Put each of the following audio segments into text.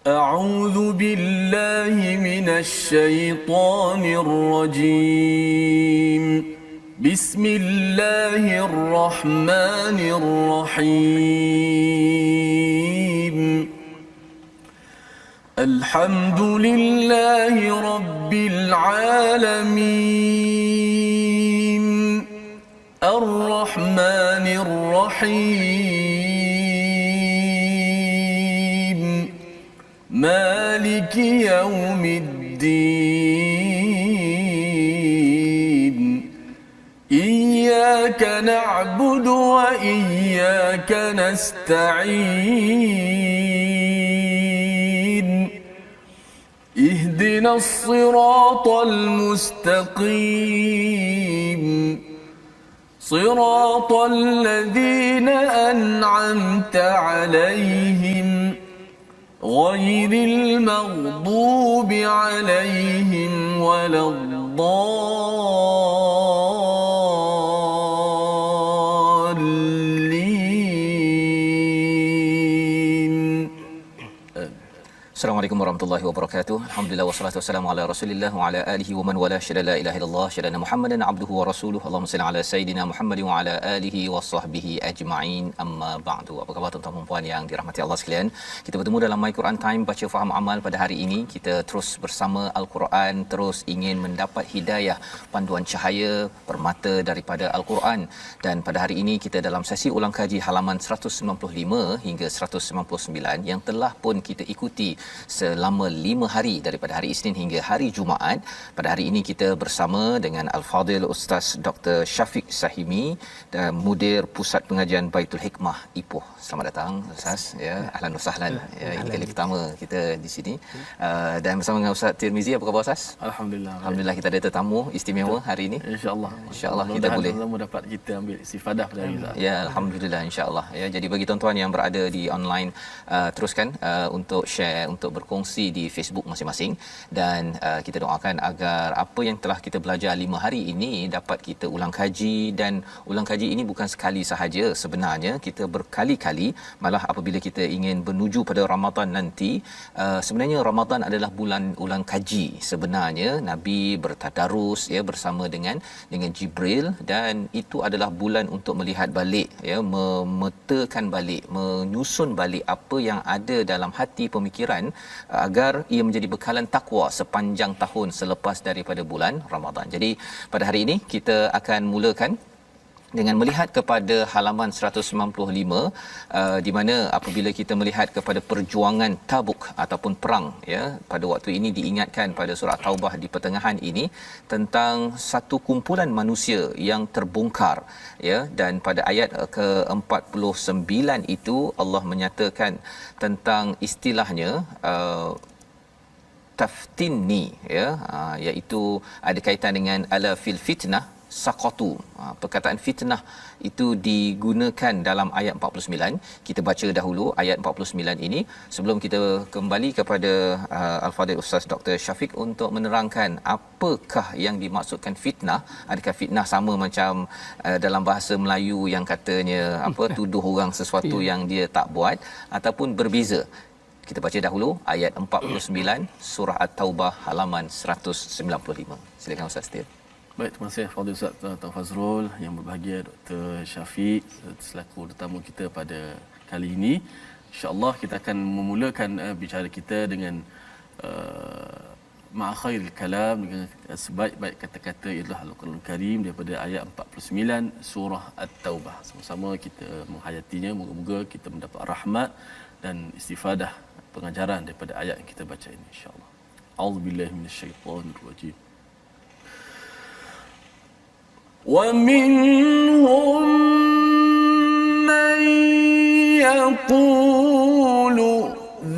أعوذ بالله من الشيطان الرجيم. بسم الله الرحمن الرحيم. الحمد لله رب العالمين. الرحمن الرحيم. مالك يوم الدين. إياك نعبد وإياك نستعين. اهدنا الصراط المستقيم. صراط الذين أنعمت عليهم غير المغضوب عليهم ولا الضالين. Assalamualaikum warahmatullahi wabarakatuh. Alhamdulillah wassalatu wassalamu ala Rasulillah wa ala alihi wa man wala syada la ilaha illallah syada Muhammadan abduhu wa rasuluhu. Allahumma salli ala sayidina Muhammad wa ala alihi wa sahbihi ajma'in. Amma ba'du. Apa khabar tuan-tuan dan puan yang dirahmati Allah sekalian? Kita bertemu dalam My Quran Time baca faham amal pada hari ini. Kita terus bersama Al-Quran, terus ingin mendapat hidayah, panduan cahaya permata daripada Al-Quran. Dan pada hari ini kita dalam sesi ulang kaji halaman 195 hingga 199 yang telah pun kita ikuti selama 5 hari daripada hari Isnin hingga hari Jumaat. Pada hari ini kita bersama dengan Al-Fadil Ustaz Dr. Syafiq Sahimi dan Mudir Pusat Pengajian Baitul Hikmah Ipoh. Selamat datang Ustaz, ya. Ahlan wa sahlan. Ya, ini kali pertama kita di sini. Dan bersama dengan Ustaz Tirmizi. Apa khabar Ustaz? Alhamdulillah. Alhamdulillah kita ada tetamu istimewa hari ini. InsyaAllah. InsyaAllah kita boleh dapat kita ambil istifadah pada hari ini. Ya, alhamdulillah insya-Allah. Ya, jadi bagi tuan-tuan yang berada di online, teruskan untuk share, untuk berkongsi di Facebook masing-masing, dan kita doakan agar apa yang telah kita belajar 5 hari ini dapat kita ulang kaji. Dan ulang kaji ini bukan sekali sahaja, sebenarnya kita berkali-kali. Malah apabila kita ingin menuju pada Ramadan nanti, sebenarnya Ramadan adalah bulan ulang kaji. Sebenarnya Nabi bertadarus ya bersama dengan Jibril, dan itu adalah bulan untuk melihat balik, ya, memetakan balik, menyusun balik apa yang ada dalam hati pemikiran agar ia menjadi bekalan takwa sepanjang tahun selepas daripada bulan Ramadan. Jadi pada hari ini kita akan mulakan dengan melihat kepada halaman 195, di mana apabila kita melihat kepada perjuangan Tabuk ataupun perang, ya, pada waktu ini diingatkan pada surah Taubah di pertengahan ini tentang satu kumpulan manusia yang terbongkar, ya, dan pada ayat ke-49 itu Allah menyatakan tentang istilahnya taftinni, ya, iaitu ada kaitan dengan ala fil fitnah saqatu. Perkataan fitnah itu digunakan dalam ayat 49. Kita baca dahulu ayat 49 ini sebelum kita kembali kepada Al-Fadil Ustaz Dr. Syafiq untuk menerangkan apakah yang dimaksudkan fitnah. Adakah fitnah sama macam dalam bahasa Melayu yang katanya tuduh orang sesuatu yang dia tak buat, ataupun berbeza? Kita baca dahulu ayat 49 surah At-Taubah halaman 195. Silakan Ustaz Tir. Baik, terima kasih Fadil Ustaz Dr. Fazrul, yang berbahagia Dr. Syafiq selaku tetamu kita pada kali ini. InsyaAllah kita akan memulakan bicara kita dengan ma'akhairil kalam, dengan sebaik-baik kata-kata ialah Al-Quran Karim daripada ayat 49 surah At-Taubah. Sama-sama kita menghayatinya. Moga-moga kita mendapat rahmat dan istifadah pengajaran daripada ayat yang kita baca ini, insya-Allah. A'udzubillahi minasyaitonirrajim. ومنهم من يقول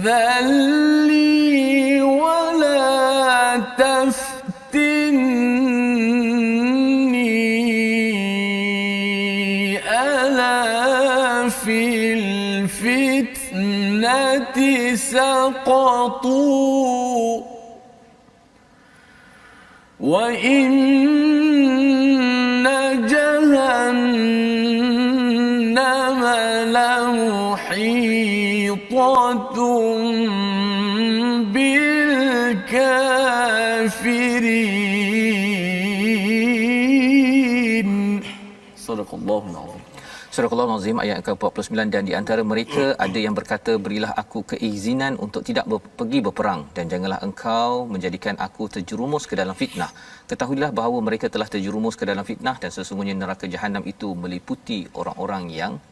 ذلي ولا تفتني ألا في الفتنة سقطوا وإن جهنم لمحيطة بالكافرين. صدق الله العظيم. Surah Al-Azim ayat ke-49, dan di antara mereka ada yang berkata, berilah aku keizinan untuk tidak pergi berperang, dan janganlah engkau menjadikan aku terjerumus ke dalam fitnah. Ketahuilah bahawa mereka telah terjerumus ke dalam fitnah, dan sesungguhnya neraka jahanam itu meliputi orang-orang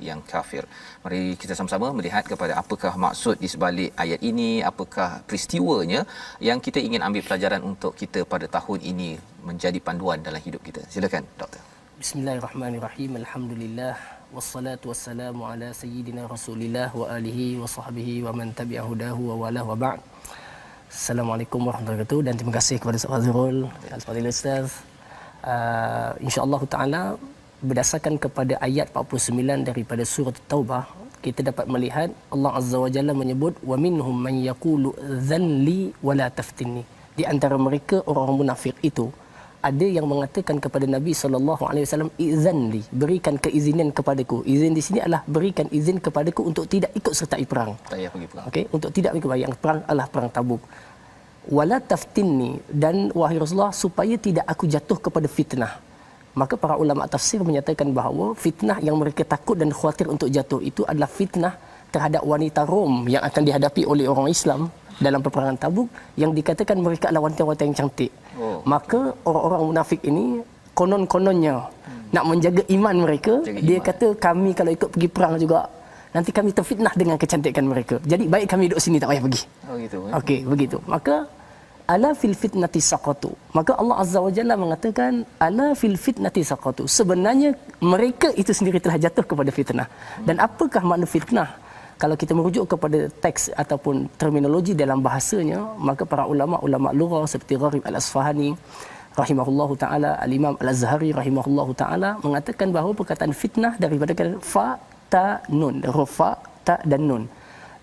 yang kafir. Mari kita sama-sama melihat kepada apakah maksud di sebalik ayat ini, apakah peristiwanya yang kita ingin ambil pelajaran untuk kita pada tahun ini menjadi panduan dalam hidup kita. Silakan doktor. Bismillahirrahmanirrahim. Alhamdulillah wassalatu wassalamu ala sayyidina Rasulillah wa alihi wa sahbihi wa man tabi'ahu hudahu wa wala wa ba'd. Assalamualaikum warahmatullahi wabarakatuh, dan terima kasih kepada Ustaz Fazrul, Al-Fadhil Ustaz. Insya-Allah taala berdasarkan kepada ayat 49 daripada surah Taubah, kita dapat melihat Allah Azza wa Jalla menyebut wa minhum man yaqulu dhanli wa la taftinni. Di antara mereka orang-orang munafik itu ada yang mengatakan kepada Nabi SAW, izanli, berikan keizinan kepadaku. Izin di sini adalah berikan izin kepadaku untuk tidak ikut sertai perang. Tak payah pergi perang. Okey, untuk tidak ikut perang. Yang perang adalah perang Tabuk. Wala taftinni, dan wahai Rasulullah, supaya tidak aku jatuh kepada fitnah. Maka para ulama tafsir menyatakan bahawa fitnah yang mereka takut dan khawatir untuk jatuh itu adalah fitnah terhadap wanita Rom yang akan dihadapi oleh orang Islam dalam peperangan Tabuk, yang dikatakan mereka adalah wanita-wanita yang cantik. Maka orang-orang munafik ini konon-kononnya nak menjaga iman mereka, dia kata kami kalau ikut pergi perang juga nanti kami terfitnah dengan kecantikan mereka. Jadi baik kami duduk sini, tak payah pergi. Oh gitu. Okey, begitu. Maka ala fil fitnati saqatu. Maka Allah Azza wa Jalla mengatakan ala fil fitnati saqatu. Sebenarnya mereka itu sendiri telah jatuh kepada fitnah. Dan apakah makna fitnah? Kalau kita merujuk kepada teks ataupun terminologi dalam bahasanya, maka para ulama lughah seperti Gharib Al-Asfahani rahimahullahu taala, Al-Imam Al-Azhari rahimahullahu taala mengatakan bahawa perkataan fitnah daripada kata fa ta nun, huruf fa ta dan nun.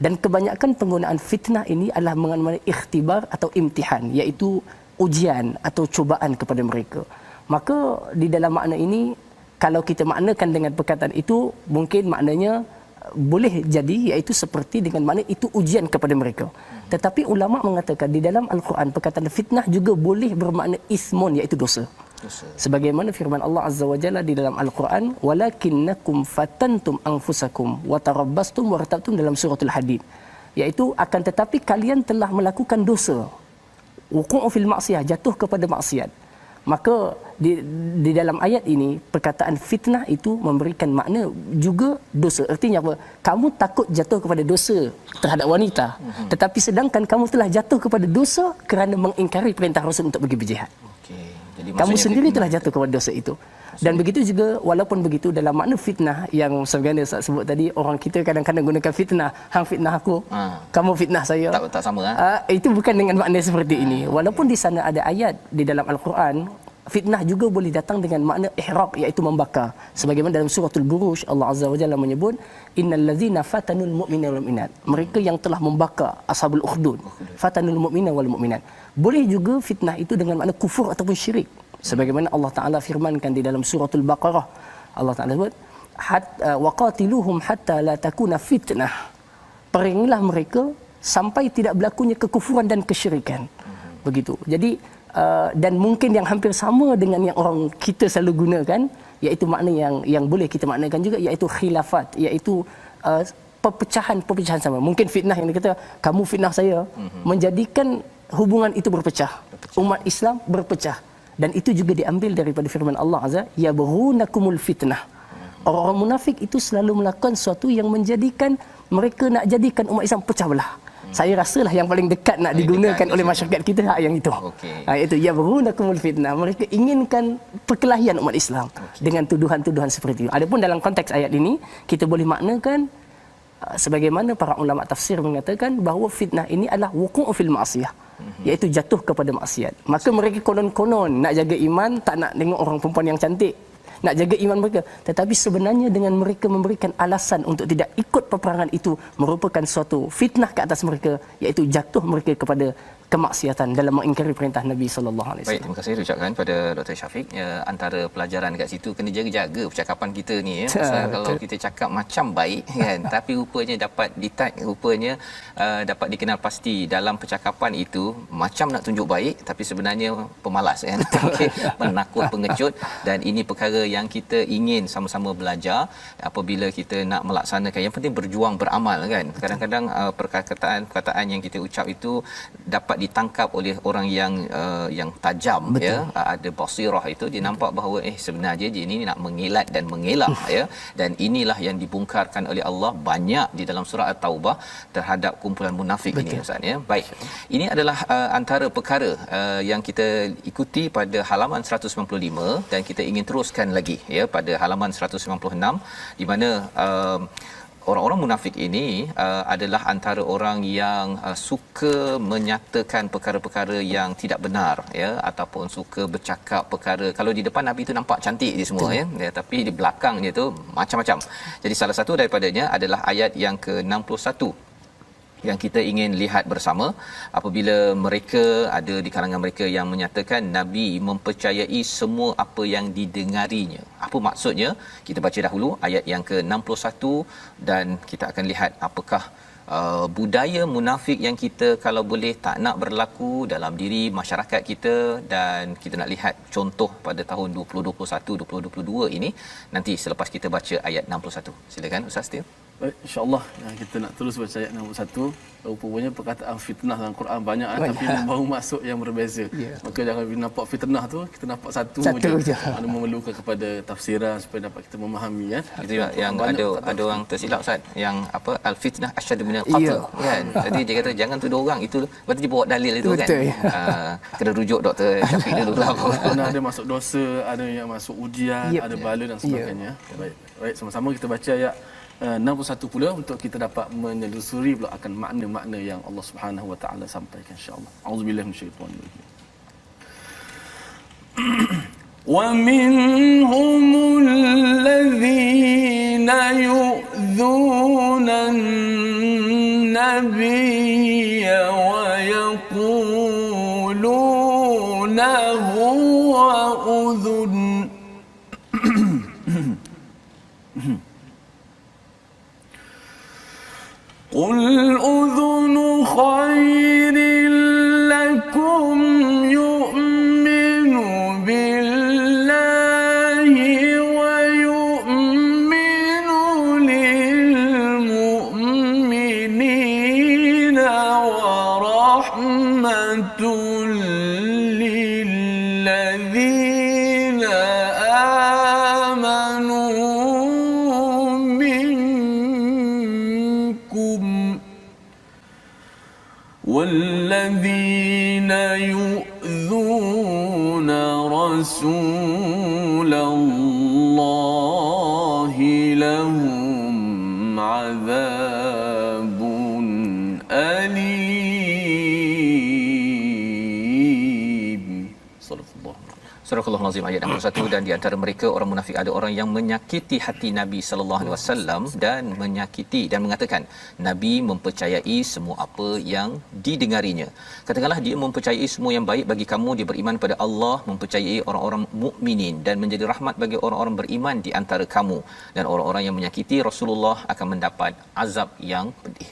Dan kebanyakan penggunaan fitnah ini adalah mengenai ikhtibar atau imtihan, iaitu ujian atau cubaan kepada mereka. Maka di dalam makna ini, kalau kita maknakan dengan perkataan itu, mungkin maknanya boleh jadi iaitu seperti dengan makna itu ujian kepada mereka. Tetapi ulama mengatakan di dalam Al-Quran perkataan fitnah juga boleh bermakna ismun, iaitu dosa. Sebagaimana firman Allah Azza wa Jalla di dalam Al-Quran, walakinnakum fatantum anfusakum wa tarabbastum wa ratabtum, dalam suratul Hadid, iaitu akan tetapi kalian telah melakukan dosa, wuqu'u fil maksiyah, jatuh kepada maksiat. Maka di dalam ayat ini perkataan fitnah itu memberikan makna juga dosa. Artinya apa? Kamu takut jatuh kepada dosa terhadap wanita, tetapi sedangkan kamu telah jatuh kepada dosa kerana mengingkari perintah Rasul untuk pergi berjihad. Okey. Jadi Kamu sendiri telah jatuh kepada dosa itu. Dan begitu juga, walaupun begitu, dalam makna fitnah yang sebagaimana Ustaz sebut tadi, orang kita kadang-kadang gunakan fitnah, hang fitnah aku, kamu fitnah saya. Tak sama itu bukan dengan makna seperti ini. Walaupun di sana ada ayat di dalam Al-Quran, fitnah juga boleh datang dengan makna ihraq, iaitu membakar. Sebagaimana dalam suratul Buruj, Allah Azza wa Jalla menyebut innal ladzina fatanul mu'mina wal mu'minat, mereka yang telah membakar ashabul ukhdud, fatanul mu'mina wal mu'minat. Boleh juga fitnah itu dengan makna kufur ataupun syirik. Sebagaimana Allah Taala firmankan di dalam suratul Baqarah, Allah Taala sebut waqatiluhum hatta la takuna fitnah, perangilah mereka sampai tidak berlakunya kekufuran dan kesyirikan. Begitu. Jadi dan mungkin yang hampir sama dengan yang orang kita selalu gunakan, iaitu makna yang boleh kita maknakan juga, iaitu khilafat, iaitu perpecahan sama. Mungkin fitnah yang dikata kamu fitnah saya, menjadikan hubungan itu berpecah. Umat Islam berpecah. Dan itu juga diambil daripada firman Allah Azza, yabghunakumul fitnah. Orang-orang munafik itu selalu melakukan sesuatu yang menjadikan mereka nak jadikan umat Islam pecah belah. Saya rasalah yang paling dekat nak digunakan oleh masyarakat kita yang itu. Itu yabghunakumul fitnah. Mereka inginkan perkelahian umat Islam dengan tuduhan-tuduhan seperti itu. Adapun dalam konteks ayat ini, kita boleh maknakan sebagaimana para ulama tafsir mengatakan bahawa fitnah ini adalah wuqu'u fil ma'siyah, iaitu jatuh kepada maksiat. Maka mereka konon-konon nak jaga iman, tak nak tengok orang perempuan yang cantik, nak jaga iman mereka, tetapi sebenarnya dengan mereka memberikan alasan untuk tidak ikut peperangan itu merupakan suatu fitnah ke atas mereka, iaitu jatuh mereka kepada kemaksiatan dalam mengingkari perintah Nabi sallallahu alaihi Baik, wasallam. terima kasih ucapkan pada Dr. Syafiq. Antara pelajaran kat situ kena jaga-jaga percakapan kita ni ya. Pasal kalau kita cakap macam baik kan, tapi rupanya dapat detect, rupanya dapat dikenal pasti dalam percakapan itu macam nak tunjuk baik tapi sebenarnya pemalas kan. Okey, menakut, pengecut, dan ini perkara yang kita ingin sama-sama belajar apabila kita nak melaksanakan. Yang penting berjuang beramal kan. Kadang-kadang perkataan yang kita ucap itu dapat ditangkap oleh orang yang tajam. Betul. Ya, ada basirah itu dia nampak bahawa sebenarnya dia ini nak mengilat dan mengelak ya, dan inilah yang dibongkarkan oleh Allah banyak di dalam surah At-Taubah terhadap kumpulan munafik. Betul. Ini Ustaz ya. Baik, ini adalah antara perkara yang kita ikuti pada halaman 195 dan kita ingin teruskan lagi ya pada halaman 196 di mana orang-orang munafik ini adalah antara orang yang suka menyatakan perkara-perkara yang tidak benar ya, ataupun suka bercakap perkara kalau di depan Nabi itu nampak cantik dia semua ya, tapi di belakangnya tu macam-macam. Jadi salah satu daripadanya adalah ayat yang ke-61 yang kita ingin lihat bersama, apabila mereka ada di kalangan mereka yang menyatakan Nabi mempercayai semua apa yang didengarinya. Apa maksudnya? Kita baca dahulu ayat yang ke-61 dan kita akan lihat apakah budaya munafik yang kita kalau boleh tak nak berlaku dalam diri masyarakat kita, dan kita nak lihat contoh pada tahun 2021 2022 ini nanti selepas kita baca ayat 61. Silakan Ustaz Tim. Baik, insya-Allah kita nak terus baca ayat 61. Rupanya perkataan fitnah dalam Quran banyak tapi membawa maksud yang berbeza. Yeah. Maka jangan bila nampak fitnah tu kita nampak satu je. Mana memerlukan kepada tafsiran supaya dapat kita memahami ya. Itu yang ada orang tersilap Ustaz, yang apa al-fitnah asyaddu minal qatl kan. Jadi dia kata jangan tuduh orang, itu berarti dia bawa dalil itu kan. Kena rujuk Dr. Syafiq dulu lah. Kena ada masuk dosa, ada yang masuk ujian, ada bala dan sebagainya. Baik, sama-sama kita baca ayat 61 pula untuk kita dapat menelusuri pula akan makna-makna yang Allah Subhanahu wa taala sampaikan insya-Allah. Auzubillahi minasyaitonir rajim. Wa minhumul ladzina yu'dzuna an-nabiyya wa yaquluna huwa udhun. قل أذن خير لكم يؤمن بالله ويؤمن للمؤمنين ورحمة للذين آمنوا والذين يؤذون رسول الله لهم عذاب أليم. صدق الله. Surah Al-Azim ayat 61. Dan di antara mereka orang munafik ada orang yang menyakiti hati Nabi sallallahu alaihi wasallam dan menyakiti dan mengatakan Nabi mempercayai semua apa yang didengarinya. Katakanlah dia mempercayai semua yang baik bagi kamu, dia beriman pada Allah, mempercayai orang-orang mukminin dan menjadi rahmat bagi orang-orang beriman di antara kamu, dan orang-orang yang menyakiti Rasulullah akan mendapat azab yang pedih.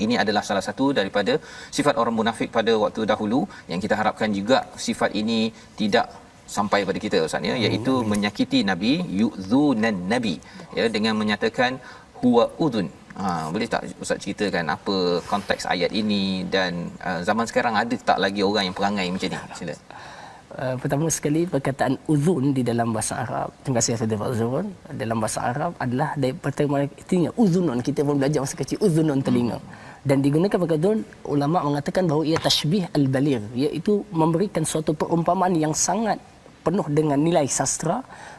Ini adalah salah satu daripada sifat orang munafik pada waktu dahulu yang kita harapkan juga sifat ini tidak sampai pada kita Ustaz ya, iaitu menyakiti Nabi, yu'dzunan nabi ya, dengan menyatakan huwa udhun. Boleh tak Ustaz ceritakan apa konteks ayat ini, dan zaman sekarang ada tak lagi orang yang perangai macam ni? Sila. Pertama sekali perkataan uzun di dalam bahasa Arab. Terima kasih Saudara Fazrul. Dalam bahasa Arab adalah dari pertama artinya uzunun, kita pun belajar masa kecil uzunun telinga. Dan digunakan perkataan ulama mengatakan bahawa ia tashbih al-baligh, iaitu memberikan suatu perumpamaan yang sangat penuh dengan nilai sastra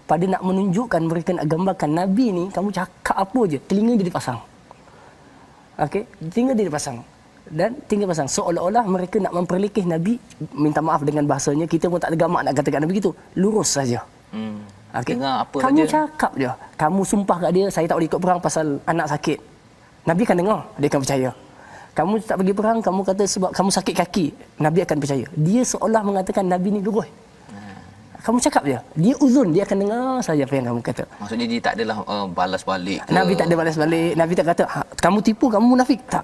pada nak menunjukkan, mereka nak gambarkan Nabi ni kamu cakap apa je telinga dia dipasang. Okey, telinga dia dipasang. Dan tinggal pasang seolah-olah mereka nak memperlekeh Nabi. Minta maaf dengan bahasanya, kita pun tak ada gamak nak katakan Nabi gitu. Lurus saja. Okay. Kamu saja cakap je, kamu sumpah kat dia saya tak boleh ikut perang pasal anak sakit. Nabi kan dengar, dia akan percaya. Kamu tak pergi perang, kamu kata sebab kamu sakit kaki, Nabi akan percaya. Dia seolah mengatakan Nabi ni lurus. Kamu cakap je, dia uzun, dia akan dengar saja apa yang kamu kata. Maksudnya dia tak adalah balas balik ke? Nabi tak ada balas balik. Nabi tak kata kamu tipu, kamu munafik. Tak.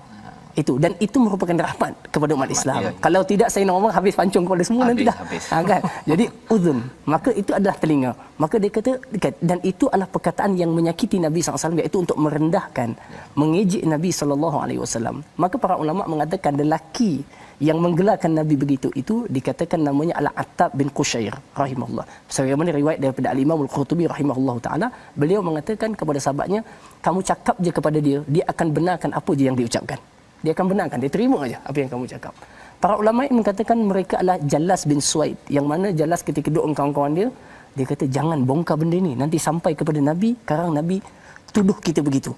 Itu, dan itu merupakan rahmat kepada umat Islam. Ya. Kalau tidak Sayyidina Umar habis pancung kepada semua nanti dah. Habis. Kan? Jadi uzun, maka itu adalah telinga. Maka dia kata dan itu adalah perkataan yang menyakiti Nabi SAW, iaitu untuk merendahkan, mengejek Nabi SAW. Maka para ulama mengatakan lelaki yang menggelarkan Nabi begitu itu dikatakan namanya Al-Attab bin Qushair rahimahullah. Sebagaimana riwayat daripada Al-Imam Al-Qurtubi rahimahullah taala, beliau mengatakan kepada sahabatnya, kamu cakap je kepada dia, dia akan benarkan apa je yang diucapkan. Dia akan benarkan, dia terima aja apa yang kamu cakap. Para ulama mengatakan mereka adalah Jallas bin Suwaid, yang mana Jallas ketika duduk dengan kawan-kawan dia, dia kata jangan bongkar benda ni, nanti sampai kepada Nabi, sekarang Nabi tuduh kita begitu.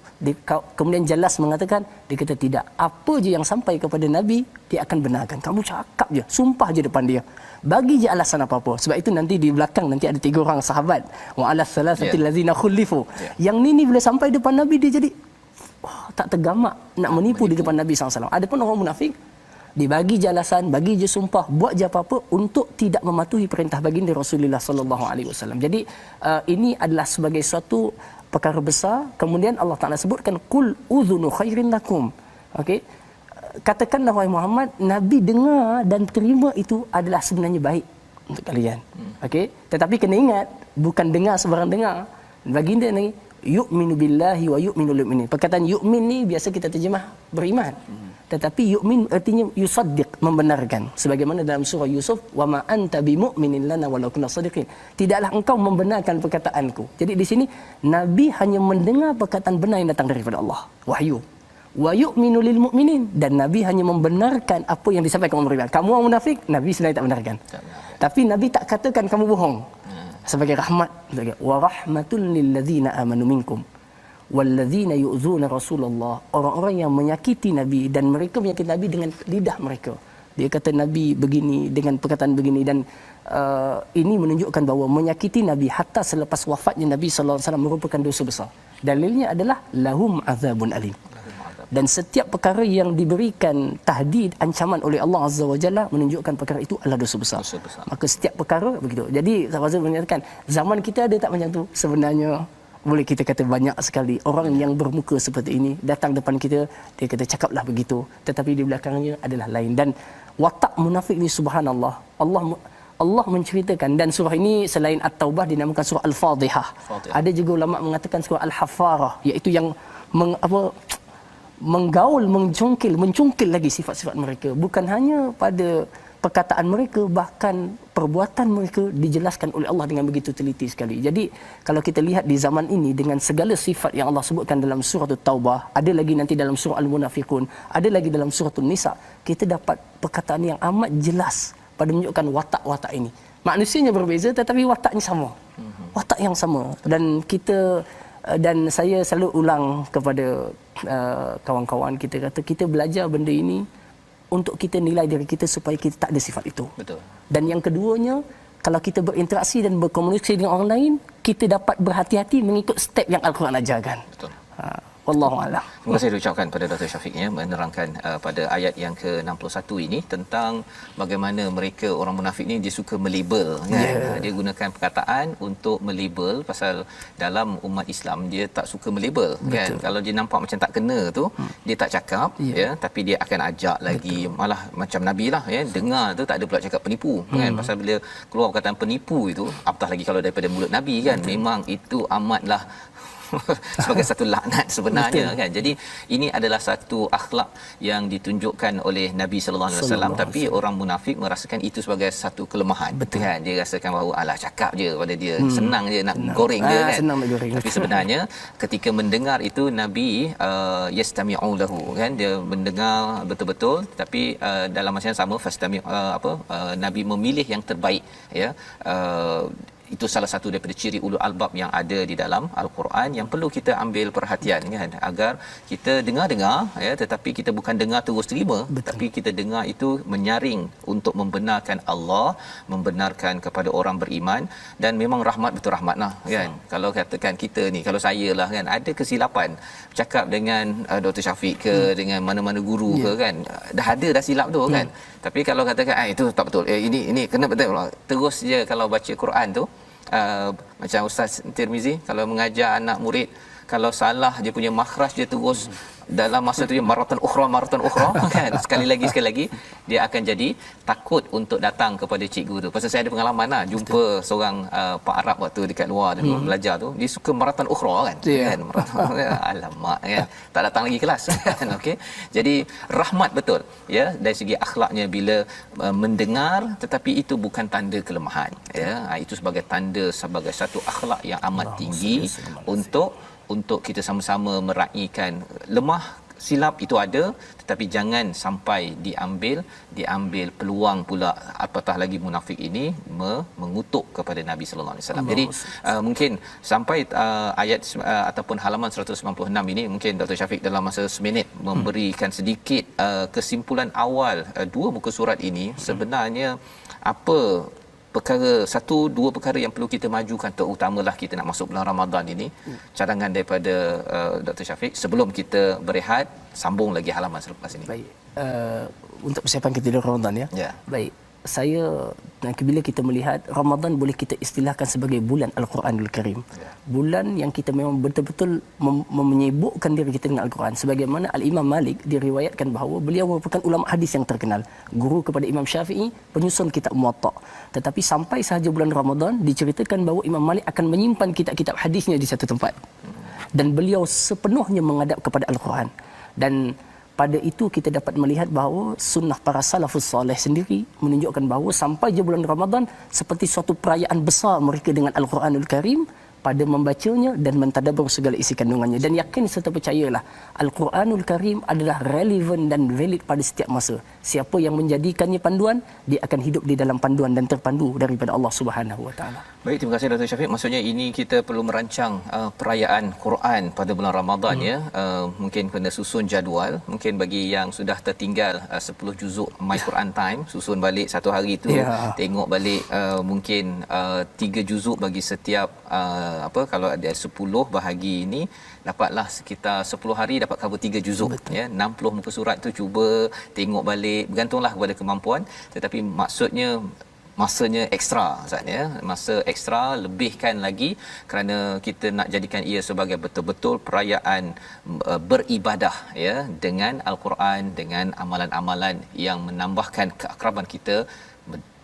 Kemudian Jallas mengatakan, dia kata tidak, apa je yang sampai kepada Nabi, dia akan benarkan. Kamu cakap je, sumpah je depan dia. Bagi je alasan apa-apa. Sebab itu nanti di belakang nanti ada 3 orang sahabat. Wa ala salasati allazina khulifu. Yang ni bila sampai depan Nabi dia jadi tak tergamak nak menipu di depan Nabi SAW. Ada pun orang munafik, dibagi je alasan, bagi je sumpah, buat je apa-apa untuk tidak mematuhi perintah baginda Rasulullah SAW. Jadi ini adalah sebagai suatu perkara besar. Kemudian Allah Taala sebutkan qul udhunu khairin lakum. Okey, katakanlah wahai Muhammad, Nabi dengar dan terima itu adalah sebenarnya baik untuk kalian. Okey, tetapi kena ingat, bukan dengar sebarang dengar. Baginda ni yu'minu billahi wa yu'minu lil mu'minin. Perkataan yu'min ni biasa kita terjemah beriman. Tetapi yu'min artinya yusaddiq, membenarkan. Sebagaimana dalam surah Yusuf, wa ma anta bimu'minin lana walau kunna shadiqin. Tidaklah engkau membenarkan perkataanku. Jadi di sini Nabi hanya mendengar perkataan benar yang datang daripada Allah, wahyu. Wa yu'minu lil mu'minin, dan Nabi hanya membenarkan apa yang disampaikan oleh beriman. Kamu orang munafik, Nabi sebenarnya tak benarkan. Tapi Nabi tak katakan kamu bohong. Sebagai rahmat, wa rahmatul lil ladzina amanu minkum walladzina yu'zuna Rasulullah. Orang-orang yang menyakiti Nabi dan mereka menyakiti Nabi dengan lidah mereka. Dia kata Nabi begini dengan perkataan begini, dan ini menunjukkan bahawa menyakiti Nabi hatta selepas wafatnya Nabi sallallahu alaihi wasallam merupakan dosa besar. Dalilnya adalah lahum azabun alim. Dan setiap perkara yang diberikan tahdid, ancaman oleh Allah Azza wa Jalla, menunjukkan perkara itu adalah dosa besar. Maka setiap perkara begitu. Jadi sahabat menyatakan zaman kita ada tak macam tu? Sebenarnya boleh kita kata banyak sekali orang yang bermuka seperti ini datang depan kita, dia kata cakaplah begitu, tetapi di belakangnya adalah lain. Dan watak munafik ni subhanallah, Allah menceritakan, dan surah ini selain At-Taubah dinamakan surah Al-Fadhihah. Ada juga ulama mengatakan surah Al-Haffarah, iaitu yang menggaul, mencungkil lagi sifat-sifat mereka. Bukan hanya pada perkataan mereka, bahkan perbuatan mereka dijelaskan oleh Allah dengan begitu teliti sekali. Jadi kalau kita lihat di zaman ini dengan segala sifat yang Allah sebutkan dalam surah At-Taubah, ada lagi nanti dalam surah Al-Munafiqun, ada lagi dalam surah An-Nisa, kita dapat perkataan yang amat jelas pada menunjukkan watak-watak ini. Manusianya berbeza tetapi wataknya sama. Watak yang sama. Dan saya selalu ulang kepada kawan-kawan kita, kata kita belajar benda ini untuk kita nilai diri kita supaya kita tak ada sifat itu. Betul. Dan yang keduanya, kalau kita berinteraksi dan berkomunikasi dengan orang lain, kita dapat berhati-hati mengikut step yang Al-Quran ajarkan. Betul. Wallahu a'lam. Terima kasih diucapkan pada Dr. Syafiq menerangkan pada ayat yang ke-61 ini tentang bagaimana mereka orang munafik ni dia suka melabel kan. Dia gunakan perkataan untuk melabel, pasal dalam umat Islam dia tak suka melabel kan. Kalau dia nampak macam tak kena tu, dia tak cakap ya, tapi dia akan ajak lagi. Malah macam Nabi lah ya, dengar tu tak ada pula cakap penipu kan. Pasal bila keluar perkataan penipu itu, apatah lagi kalau daripada mulut Nabi kan, memang itu amatlah sebagai satu laknat sebenarnya. Betul. Kan. Jadi ini adalah satu akhlak yang ditunjukkan oleh Nabi sallallahu alaihi wasallam, tapi orang munafik merasakan itu sebagai satu kelemahan. Betul. Kan, dia rasakan bahawa alah cakap je pada dia, senang je nak goreng dia kan. Senang nak goreng. Tapi sebenarnya ketika mendengar itu Nabi yastami'u lahu kan, dia mendengar betul-betul, tapi dalam masa yang sama Nabi memilih yang terbaik ya. itu salah satu daripada ciri ulul albab yang ada di dalam al-Quran yang perlu kita ambil perhatian kan, agar kita dengar ya, tetapi kita bukan dengar terus terima. Betul. Tapi kita dengar itu menyaring untuk membenarkan Allah, membenarkan kepada orang beriman, dan memang rahmat betul rahmat lah kan. Kalau katakan kita ni, kalau saya lah kan, ada kesilapan cakap dengan Dr. Syafiq ke dengan mana-mana guru ke kan, dah silap tu kan. Tapi kalau katakan itu tak betul, ini kena betul, terus je kalau baca Quran tu macam Ustaz Tirmizi kalau mengajar anak murid, kalau salah dia punya makhraj dia terus dalam masa tu maratan ukhra kan, sekali lagi dia akan jadi takut untuk datang kepada cikgu tu. Pasal saya ada pengalaman lah jumpa seorang Pak Arab waktu dekat luar dulu belajar tu, dia suka maratan ukhra kan, kan? Alamak kan, tak datang lagi kelas kan. Okey, jadi rahmat betul ya dari segi akhlaknya bila mendengar, tetapi itu bukan tanda kelemahan ya. Itu sebagai tanda, sebagai satu akhlak yang amat tinggi untuk kita sama-sama meraihkan. Lemah silap itu ada, tetapi jangan sampai diambil peluang pula, apatah lagi munafik ini mengutuk kepada Nabi sallallahu alaihi wasallam. Jadi mungkin sampai ayat ataupun halaman 196 ini, mungkin Dr. Syafiq dalam masa seminit memberikan sedikit kesimpulan awal dua muka surat ini. Sebenarnya apa dua perkara yang perlu kita majukan, terutamalah kita nak masuk bulan Ramadan ini. Cadangan daripada Dr. Syafiq sebelum kita berehat, sambung lagi halaman selepas ini. Baik, untuk persiapan kita di Ramadan ya. Baik, saya bila kita melihat Ramadan boleh kita istilahkan sebagai bulan Al-Quranul Karim. Bulan yang kita memang betul-betul menyibukkan diri kita dengan Al-Quran. Sebagaimana Al-Imam Malik diriwayatkan bahawa beliau merupakan ulama hadis yang terkenal, guru kepada Imam Syafi'i, penyusun kitab Muwatta. Tetapi sampai sahaja bulan Ramadan diceritakan bahawa Imam Malik akan menyimpan kitab-kitab hadisnya di satu tempat. Dan beliau sepenuhnya menghadap kepada Al-Quran. Dan pada itu kita dapat melihat bahawa sunnah para salafus soleh sendiri menunjukkan bahawa sampai je bulan Ramadan seperti suatu perayaan besar mereka dengan Al-Quranul Karim pada membacanya dan mentadabbur segala isi kandungannya. Dan yakin serta percayalah, Al-Quranul Karim adalah relevan dan valid pada setiap masa. Siapa yang menjadikannya panduan, dia akan hidup di dalam panduan dan terpandu daripada Allah Subhanahu Wa Taala. Baik, terima kasih Dr. Syafiq. Maksudnya ini kita perlu merancang perayaan Quran pada bulan Ramadan ya. Mungkin kena susun jadual. Mungkin bagi yang sudah tertinggal 10 juzuk My Quran Time, susun balik satu hari tu, tengok balik mungkin 3 juzuk bagi setiap kalau ada 10 bahagi ini, dapatlah sekitar 10 hari dapat cover 3 juzuk. Betul. Ya, 60 muka surat tu cuba tengok balik, bergantunglah kepada kemampuan, tetapi maksudnya masanya ekstra Ustaz ya, masa ekstra lebihkan lagi, kerana kita nak jadikan ia sebagai betul-betul perayaan beribadah ya, dengan Al-Quran, dengan amalan-amalan yang menambahkan keakraban kita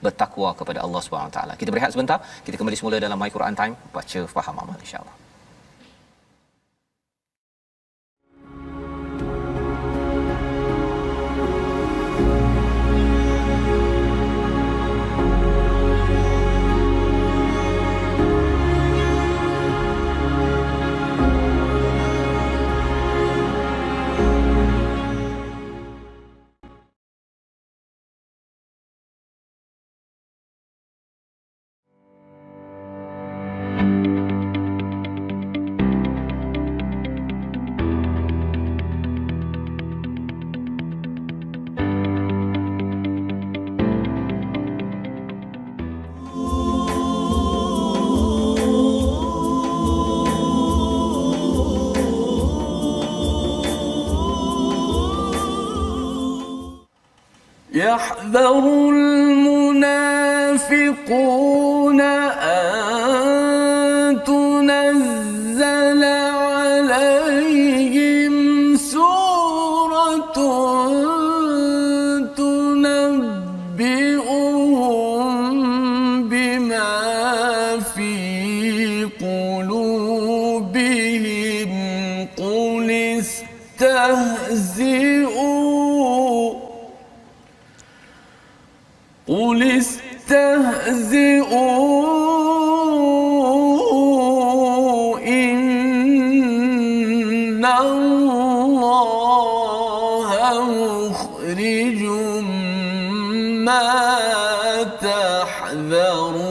bertakwa kepada Allah Subhanahu Wa Taala. Kita berehat sebentar, kita kembali semula dalam My Quran Time, baca faham amal insya-Allah. يحذر المنافقون أن تنزل عليهم سورة تنبئهم بما في قلوبهم قل استهزئوا إن الله مخرج ما تحذرون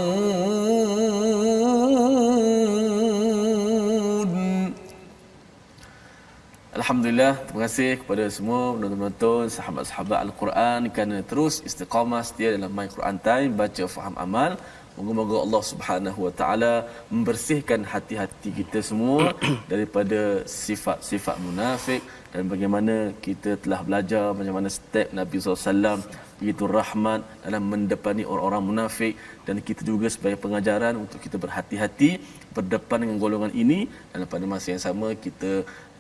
Alhamdulillah, terima kasih kepada semua penonton-penonton, sahabat-sahabat Al-Quran kerana terus istiqamah setia dalam My Quran Time, baca, faham, amal. Moga-moga Allah Subhanahu Wa Taala membersihkan hati-hati kita semua daripada sifat-sifat munafik, dan bagaimana kita telah belajar bagaimana step Nabi SAW begitu rahmat dalam mendepani orang-orang munafik, dan kita juga sebagai pengajaran untuk kita berhati-hati berdepan dengan golongan ini, dan pada masa yang sama kita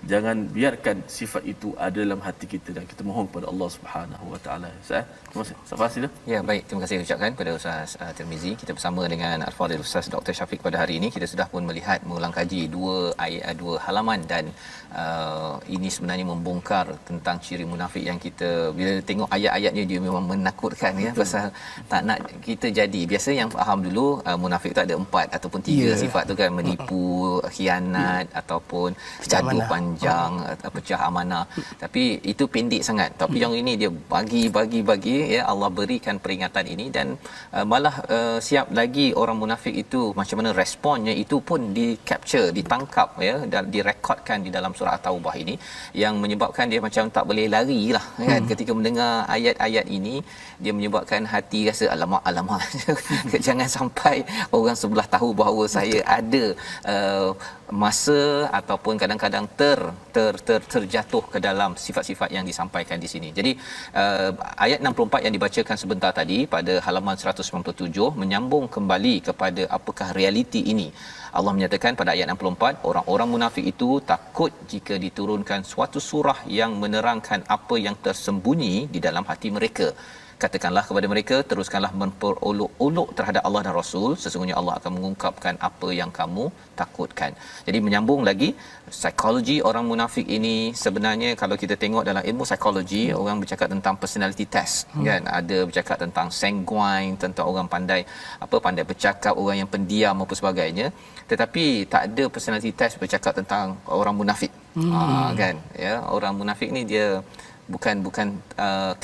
jangan biarkan sifat itu ada dalam hati kita, dan kita mohon kepada Allah Subhanahu Wa Taala. Terima kasih. Safas sila. Ya, baik, terima kasih ucapkan kepada Ustaz Tirmizi. Kita bersama dengan Al-Fadhil Ustaz Dr. Syafiq pada hari ini. Kita sudah pun melihat mengulang kaji dua halaman, dan ini sebenarnya membongkar tentang ciri munafik yang kita bila tengok ayat-ayatnya dia memang menakutkan ya, pasal tak nak kita jadi biasa yang faham dulu munafik tu ada 4 ataupun 3 sifat tu kan, menipu, khianat ataupun gaduh panjang, pecah amanah. Tapi itu pendek sangat. Tapi yang ini dia bagi ya, Allah berikan peringatan ini, dan malah siap lagi orang munafik itu macam mana responnya itu pun di capture, ditangkap ya, dan direkodkan di dalam surah At-Taubah ini, yang menyebabkan dia macam tak boleh lari lah kan. Ketika mendengar ayat-ayat ini, dia menyebabkan hati rasa alamak jangan sampai orang sebelah tahu bahawa saya ada masa ataupun kadang-kadang terjatuh ke dalam sifat-sifat yang disampaikan di sini. Jadi ayat 64 yang dibacakan sebentar tadi pada halaman 197 menyambung kembali kepada apakah realiti ini. Allah menyatakan pada ayat 64, orang-orang munafik itu takut jika diturunkan suatu surah yang menerangkan apa yang tersembunyi di dalam hati mereka. Katakanlah kepada mereka, teruskanlah memperolok-olok terhadap Allah dan Rasul, sesungguhnya Allah akan mengungkapkan apa yang kamu takutkan. Jadi menyambung lagi, psikologi orang munafik ini sebenarnya kalau kita tengok dalam ilmu psikologi, orang bercakap tentang personality test kan, ada bercakap tentang sanguine, tentang orang pandai bercakap, orang yang pendiam apa sebagainya, tetapi tak ada personality test bercakap tentang orang munafik. Kan ya, orang munafik ni dia bukan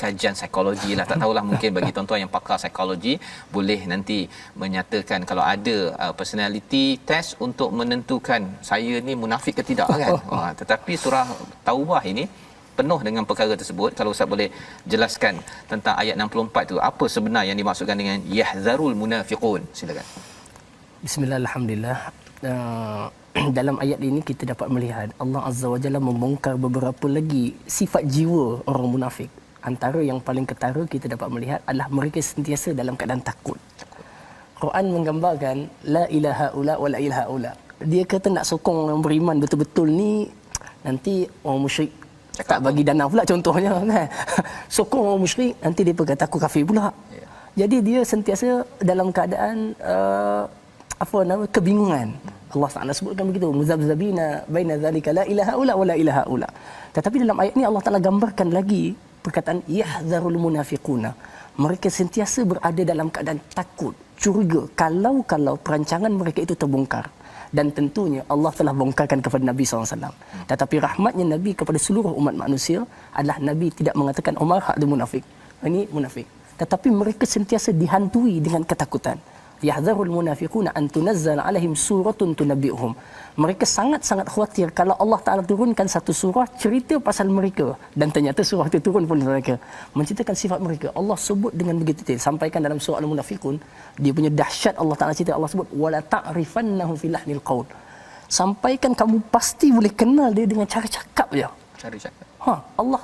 kajian psikologi lah, tak tahulah, mungkin bagi tuan-tuan yang pakar psikologi boleh nanti menyatakan kalau ada personality test untuk menentukan saya ni munafik ke tidak kan. Tetapi surah Taubah ini penuh dengan perkara tersebut. Kalau Ustaz boleh jelaskan tentang ayat 64 tu, apa sebenar yang dimaksudkan dengan yahzarul munafiqun, silakan. Bismillahirrahmanirrahim. Dalam ayat ini kita dapat melihat Allah Azza wa Jalla membongkar beberapa lagi sifat jiwa orang munafik. Antara yang paling ketara kita dapat melihat adalah mereka sentiasa dalam keadaan takut. Quran menggambarkan la ilaha illa wa la ilaha illa. Dia kata nak sokong orang beriman betul-betul ni, nanti orang musyrik tak bagi dana pula contohnya kan. Sokong orang musyrik, nanti dia berkata aku kafir pula. Jadi dia sentiasa dalam keadaan kebingungan. Allah Taala sebutkan begitu, muzabzabina baina zalika la ilaha illa wa la ilaha illa. Tetapi dalam ayat ini Allah Taala gambarkan lagi perkataan yahzarul munafiquna. Mereka sentiasa berada dalam keadaan takut, curiga kalau perancangan mereka itu terbongkar. Dan tentunya Allah telah bongkarkan kepada Nabi SAW. Tetapi rahmatnya Nabi kepada seluruh umat manusia adalah Nabi tidak mengatakan Umar hak munafik, ini munafik. Tetapi mereka sentiasa dihantui dengan ketakutan. Yahzarul munafiquna an tunazzala alaihim suratun tunabbi'uhum. Mereka sangat-sangat khawatir kalau Allah Taala turunkan satu surah cerita pasal mereka, dan ternyata surah itu turun pun mereka menceritakan sifat mereka. Allah sebut dengan begitu detail, sampaikan dalam surah Al-Munafiqun dia punya dahsyat. Allah Taala cerita, Allah sebut wala ta'rifannahum fil lahnil qaul. Sampaikan kamu pasti boleh kenal dia dengan cara cakap je. Cara cakap. Allah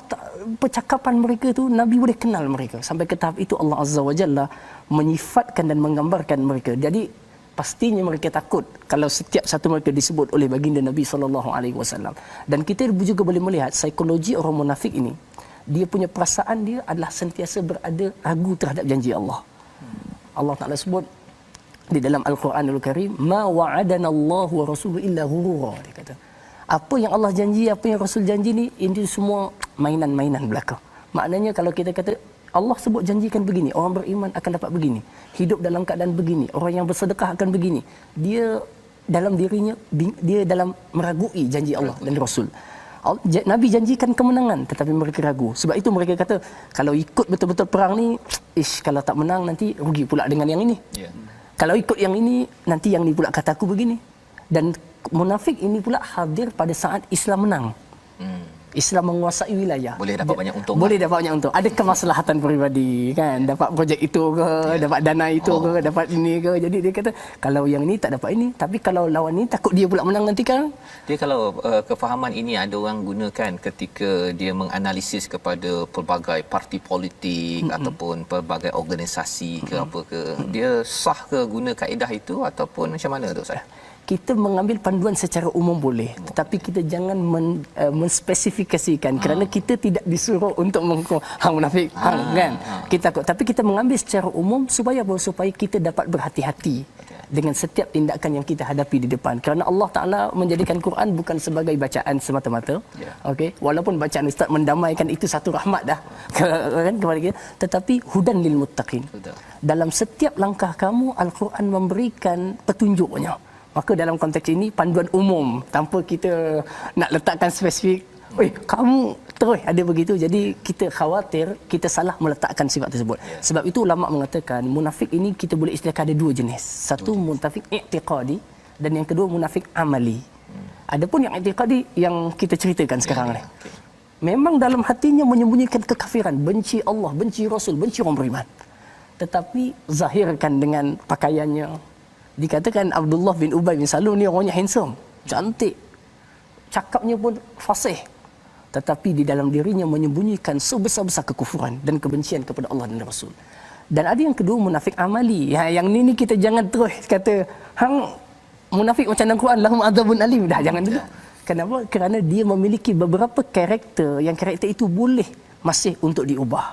percakapan mereka tu Nabi boleh kenal mereka. Sampai ke tahap itu Allah Azza wa Jalla menyifatkan dan menggambarkan mereka. Jadi pastinya mereka takut kalau setiap satu mereka disebut oleh baginda Nabi SAW. Dan kita juga boleh melihat psikologi orang munafik ini. Dia punya perasaan dia adalah sentiasa berada ragu terhadap janji Allah. Allah Taala sebut di dalam Al-Quranul Karim, ma wa'adana Allahu wa rasuluhu illa ghurura. Dia kata, apa yang Allah janji, apa yang Rasul janji ni, ini semua mainan-mainan belaka. Maknanya kalau kita kata Allah sebut janjikan begini, orang beriman akan dapat begini, hidup dalam keadaan begini, orang yang bersedekah akan begini, dia dalam dirinya, dia dalam meragui janji Allah dan Rasul. Nabi janjikan kemenangan tetapi mereka ragu. Sebab itu mereka kata kalau ikut betul-betul perang ni, kalau tak menang nanti rugi pula dengan yang ini. Kalau ikut yang ini, nanti yang ni pula kata aku begini. Dan munafik ini pula hadir pada saat Islam menang. Islam menguasai wilayah. Boleh dapat banyak untung. Boleh dapat banyak untung. Ada kemaslahatan peribadi kan, dapat projek itu ke, dapat dana itu ke, dapat ini ke. Jadi dia kata kalau yang ni tak dapat ini, tapi kalau lawan ni takut dia pula menang nanti kan. Dia kalau kefahaman ini ada orang gunakan ketika dia menganalisis kepada pelbagai parti politik ataupun pelbagai organisasi ke apa ke. Dia sah ke guna kaedah itu ataupun macam mana tu Ustaz? Kita mengambil panduan secara umum boleh, tetapi kita jangan menspesifikasikan kerana kita tidak disuruh untuk mengukur hang munafik kan. Tapi kita mengambil secara umum supaya apa? Supaya kita dapat berhati-hati dengan setiap tindakan yang kita hadapi di depan. Kerana Allah Taala menjadikan Quran bukan sebagai bacaan semata-mata. Okey, walaupun bacaan ustaz mendamaikan itu satu rahmat dah kan kepada kita, tetapi hudan lil muttaqin. Dalam setiap langkah kamu Al-Quran memberikan petunjuknya. Maka dalam konteks ini panduan umum tanpa kita nak letakkan spesifik. Kamu terus ada begitu. Jadi kita khawatir kita salah meletakkan sifat tersebut. Sebab itu ulama mengatakan munafik ini kita boleh istilahkan ada dua jenis. Satu munafik i'tiqadi dan yang kedua munafik amali. Adapun yang i'tiqadi yang kita ceritakan sekarang ni. Memang dalam hatinya menyembunyikan kekafiran, benci Allah, benci Rasul, benci orang beriman. Tetapi zahirkan dengan pakaiannya. Dikatakan Abdullah bin Ubay bin Salul ni orangnya handsome, cantik, cakapnya pun fasih, tetapi di dalam dirinya menyembunyikan sebesar-besar kekufuran dan kebencian kepada Allah dan Rasul. Dan ada yang kedua munafik amali. Yang ni kita jangan terus kata hang munafik macam dalam Quran lahum adzabun alim, dah jangan dulu. Kenapa? Kerana dia memiliki beberapa karakter yang karakter itu boleh masih untuk diubah.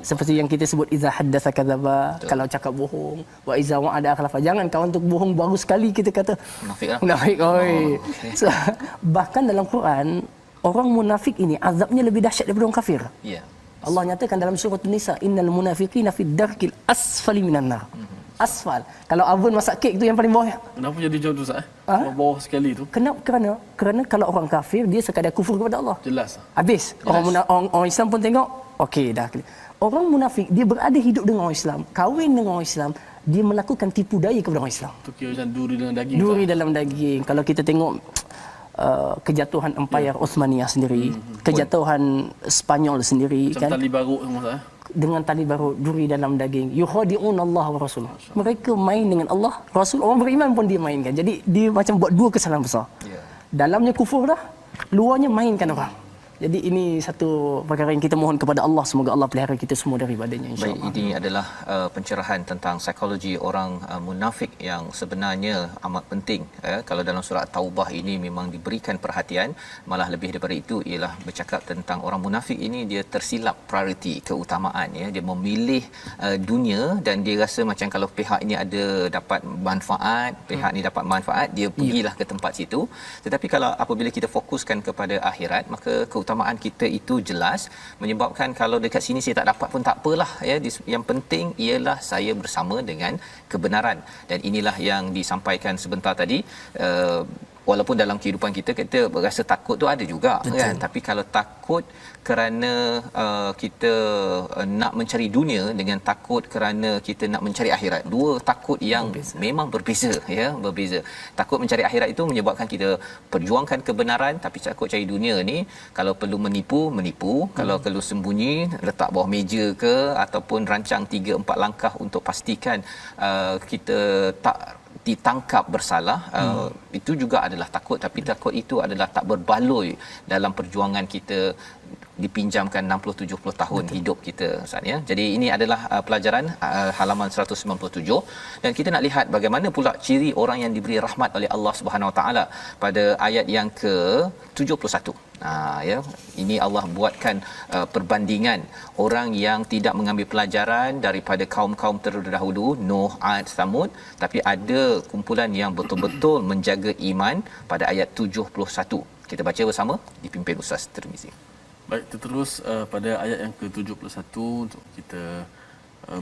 Seperti yang kita sebut iza haddatsa kadzaba, kalau cakap bohong, wa iza wa'ada akhlafa. Jangan kawan untuk bohong baru sekali kita kata munafik lah. Munafik. So, bahkan dalam Quran orang munafik ini azabnya lebih dahsyat daripada orang kafir. Allah nyatakan dalam surah An-Nisa innal munafiqina fid darkil asfali minan nar. Asfal. Kalau oven masak kek tu yang paling bawah. Kenapa jadi jauh tu Ustaz? Bawah sekali tu. Kerana kalau orang kafir dia sekadar kufur kepada Allah. Jelas. Habis. Orang Islam pun tengok, okey dah. Orang munafik dia berada hidup dengan orang Islam, kahwin dengan orang Islam, dia melakukan tipu daya kepada orang Islam. Tu kira macam duri dalam daging. Duri dalam daging. Kalau kita tengok kejatuhan Empire Osmaniyah sendiri, kejatuhan Spanyol sendiri macam kan. Tali baruk semua Dengan tali barut, duri dalam daging. Yukhadi'un Allah wa Rasul. Mereka main dengan Allah, Rasul. Orang beriman pun dia mainkan. Jadi dia macam buat dua kesalahan besar. Dalamnya kufur dah, luarnya mainkan orang. Jadi ini satu perkara yang kita mohon kepada Allah, semoga Allah pelihara kita semua daripadanya, insya-Allah. Baik, ini adalah pencerahan tentang psikologi orang munafik yang sebenarnya amat penting. Kalau dalam surah Taubah ini memang diberikan perhatian, malah lebih daripada itu ialah bercakap tentang orang munafik ini dia tersilap prioriti, keutamaan ya. Dia memilih dunia dan dia rasa macam kalau pihak ini ada dapat manfaat, pihak ni dapat manfaat, dia pergilah ke tempat situ. Tetapi kalau apabila kita fokuskan kepada akhirat, maka keutamaan kita itu jelas, menyebabkan kalau dekat sini saya tak dapat pun tak apalah ya. Yang penting ialah saya bersama dengan kebenaran. Dan inilah yang disampaikan sebentar tadi. Walaupun dalam kehidupan kita berasa takut tu ada juga. Betul. Kan, tapi kalau takut kerana kita nak mencari dunia dengan takut kerana kita nak mencari akhirat, dua takut yang memang berbeza ya, berbeza. Takut mencari akhirat itu menyebabkan kita perjuangkan kebenaran, tapi takut cari dunia ni kalau perlu menipu, kalau perlu sembunyi letak bawah meja ke, ataupun rancang 3-4 langkah untuk pastikan kita tak ditangkap bersalah. Itu juga adalah takut, tapi takut itu adalah tak berbaloi dalam perjuangan kita dipinjamkan 60-70 tahun hidup kita Ustaz ya. Jadi ini adalah pelajaran halaman 197 dan kita nak lihat bagaimana pula ciri orang yang diberi rahmat oleh Allah Subhanahu Wa Taala pada ayat yang ke-71. Ya, ini Allah buatkan perbandingan orang yang tidak mengambil pelajaran daripada kaum-kaum terdahulu, Nuh, Ad, Samud, tapi ada kumpulan yang betul-betul menjaga iman pada ayat 71. Kita baca bersama dipimpin Ustaz Tirmizi. Baik, kita terus pada ayat yang ke-71 untuk kita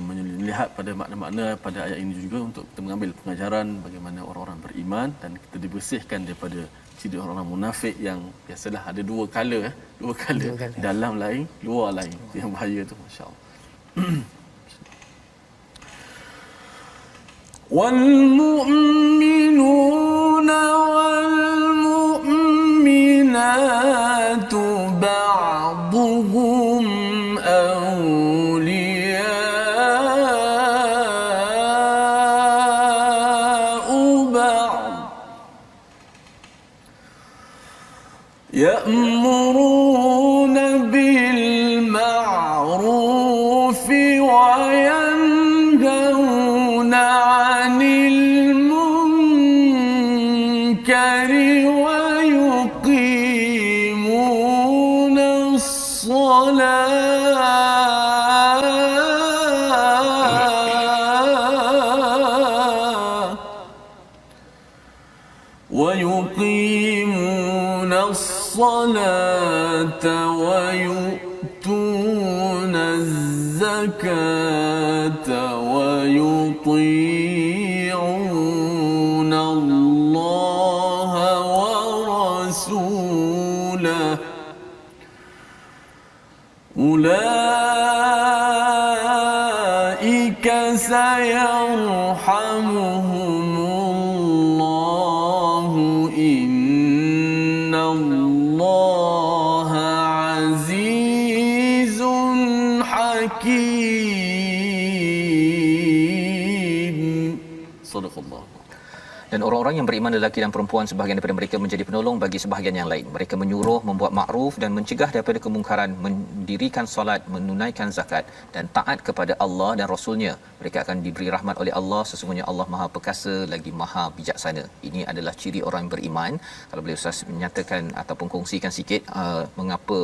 melihat pada makna-makna pada ayat ini juga untuk kita mengambil pengajaran bagaimana orang-orang beriman dan kita dibersihkan daripada ciri orang-orang munafik yang biasalah ada dua color dalam lain, luar lain. Yang bahaya tu, masya-Allah. Wal mu'minuna wal mu'minatu يأمرون بالمعروف وينهون عن المنكر ويقيمون الصلاة ويؤتون الزكاة ويطيعون الله ورسوله أولئك سيرحمهم الله إن الله عزيز حكيم صدق الله. Dan orang-orang yang beriman lelaki dan perempuan sebahagian daripada mereka menjadi penolong bagi sebahagian yang lain. Mereka menyuruh membuat makruf dan mencegah daripada kemungkaran, mendirikan solat, menunaikan zakat dan taat kepada Allah dan Rasulnya. Mereka akan diberi rahmat oleh Allah. Sesungguhnya Allah Maha Perkasa lagi Maha Bijaksana. Ini adalah ciri orang yang beriman. Kalau boleh Ustaz menyatakan ataupun kongsikan sikit mengapa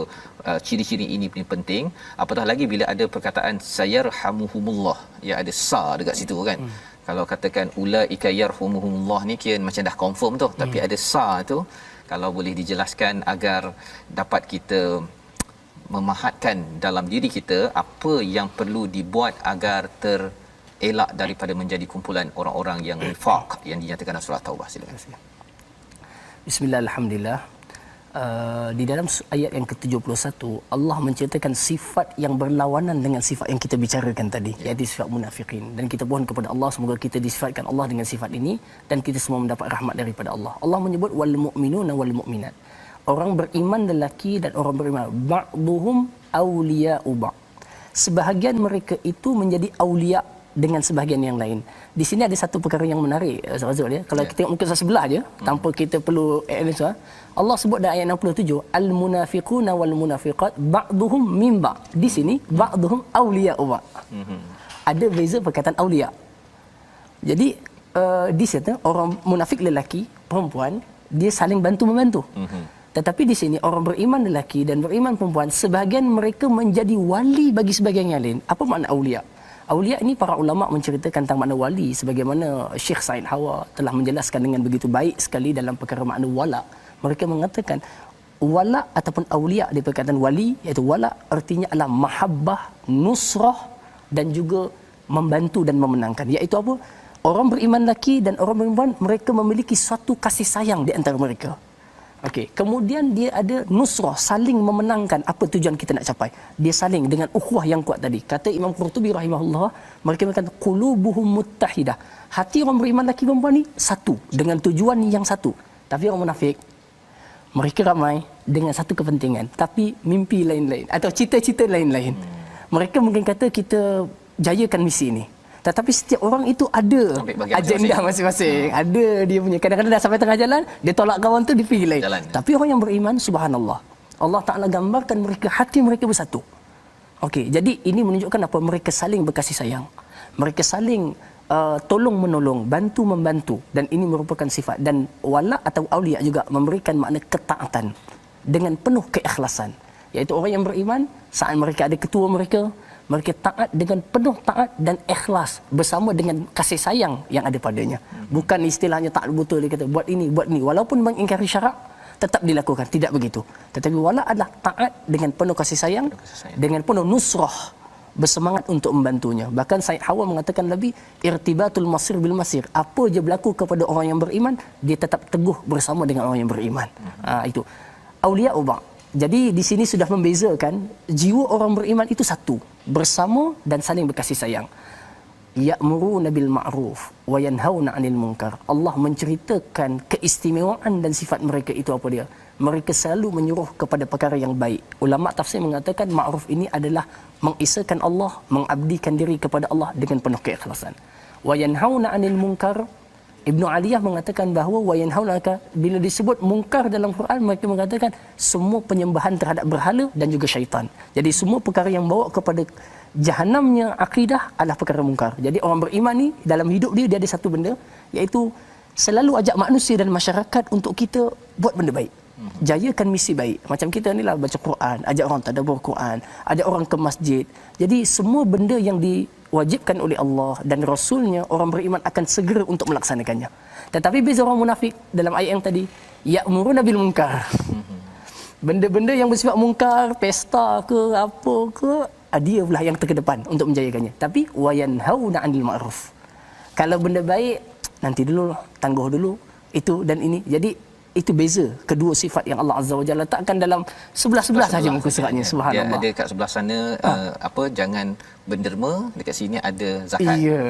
ciri-ciri ini penting. Apatah lagi bila ada perkataan sayarhamuhumullah, ya ada sa dekat situ kan. Kalau katakan ulaika yarhumuhumullah ni kira macam dah confirm tu, tapi ada sa tu, kalau boleh dijelaskan agar dapat kita memahatkan dalam diri kita apa yang perlu dibuat agar terelak daripada menjadi kumpulan orang-orang yang nifaq yang dinyatakan dalam surah Taubah. Silakan. Bismillah, alhamdulillah. Di dalam ayat yang ke-71 Allah menceritakan sifat yang berlawanan dengan sifat yang kita bicarakan tadi, iaitu sifat munafikin, dan kita mohon kepada Allah semoga kita disifatkan Allah dengan sifat ini dan kita semua mendapat rahmat daripada Allah. Allah menyebut wal mu'minuna wal mu'minat, orang beriman lelaki dan orang beriman ba'duhum awliya'u ba'd, sebahagian mereka itu menjadi awliya dengan sebahagian yang lain. Di sini ada satu perkara yang menarik, Ustaz Azul, ya. Kalau kita tengok muka sebelah aja tanpa kita perlu analisa, Allah sebut dalam ayat 67 al-munafiquna wal munafiqat ba'duhum min ba'd. Di sini ba'duhum awliya'u ba'd. Ada beza perkataan awliya. Jadi di situ orang munafik lelaki, perempuan, dia saling bantu-membantu. Tetapi di sini orang beriman lelaki dan beriman perempuan, sebahagian mereka menjadi wali bagi sebahagian yang lain. Apa makna awliya? Awliya ini para ulama menceritakan tentang makna wali sebagaimana Syekh Said Hawa telah menjelaskan dengan begitu baik sekali dalam perkara makna wala. Mereka mengatakan wala ataupun awliya di perkataan wali, iaitu wala artinya adalah mahabbah, nusrah dan juga membantu dan memenangkan. Iaitu apa? Orang beriman lelaki dan orang beriman mereka memiliki suatu kasih sayang di antara mereka. Okey, kemudian dia ada nusrah, saling memenangkan apa tujuan kita nak capai. Dia saling dengan ukhuwah yang kuat tadi. Kata Imam Qurtubi rahimahullah, mereka mengatakan qulubuhum muttahidah. Hati orang beriman lelaki perempuan ni satu dengan tujuan yang satu. Tapi orang munafik, mereka ramai dengan satu kepentingan tapi mimpi lain-lain atau cita-cita lain-lain. Mereka mungkin kata kita jayakan misi ini, tetapi setiap orang itu ada agenda masing-masing. Ada dia punya. Kadang-kadang dah sampai tengah jalan, dia tolak kawan tu, dia pergi lain. Tapi orang yang beriman, subhanallah, Allah Ta'ala gambarkan mereka, hati mereka bersatu. Okey, jadi ini menunjukkan apa? Mereka saling berkasih sayang. Mereka saling tolong-menolong, bantu-membantu. Dan ini merupakan sifat. Dan wala atau awliya juga memberikan makna ketaatan dengan penuh keikhlasan. Iaitu orang yang beriman, saat mereka ada ketua mereka, mereka taat dengan penuh taat dan ikhlas bersama dengan kasih sayang yang ada padanya. Bukan istilahnya taat betul, dia kata buat ini, buat ini. Walaupun mengingkari syarak, tetap dilakukan. Tidak begitu. Tetapi wala adalah taat dengan penuh kasih sayang, dengan penuh nusrah, bersemangat untuk membantunya. Bahkan Said Hawa mengatakan lebih, irtibatul masir bil masir. Apa je berlaku kepada orang yang beriman, dia tetap teguh bersama dengan orang yang beriman. Itu. Awliya'u ba'd. Jadi di sini sudah membezakan jiwa orang beriman itu satu, bersama dan saling berkasih sayang. Ya'muruna bil ma'ruf wa yanhauna 'anil munkar. Allah menceritakan keistimewaan dan sifat mereka itu apa dia? Mereka selalu menyuruh kepada perkara yang baik. Ulama tafsir mengatakan ma'ruf ini adalah mengisahkan Allah, mengabdikan diri kepada Allah dengan penuh keikhlasan. Wa yanhauna 'anil munkar, Ibnu Aliyah mengatakan bahawa wa yanhaunaka, bila disebut mungkar dalam Quran, mereka mengatakan semua penyembahan terhadap berhala dan juga syaitan. Jadi semua perkara yang bawa kepada jahanamnya akidah adalah perkara mungkar. Jadi orang beriman ni dalam hidup dia ada satu benda, iaitu selalu ajak manusia dan masyarakat untuk kita buat benda baik. Jayakan misi baik. Macam kita ni lah baca Quran, ajak orang tadabbur Quran, ajak orang ke masjid. Jadi semua benda yang diwajibkan oleh Allah dan Rasulnya, orang beriman akan segera untuk melaksanakannya. Tetapi beza orang munafik dalam ayat yang tadi, ya'muruna bil munkar. Benda-benda yang bersifat mungkar, pesta ke apa ke, dia pula yang terkedepan untuk menjayakannya. Tapi wa yanhauna 'anil ma'ruf. Kalau benda baik, nanti dulu, tangguh dulu, itu dan ini. Jadi itu beza kedua sifat yang Allah Azza wa Jalla letakkan dalam sebelah-sebelah saja muka suratnya. Subhanallah. Dia ada kat sebelah sana jangan berderma, dekat sini ada zakat. Ya.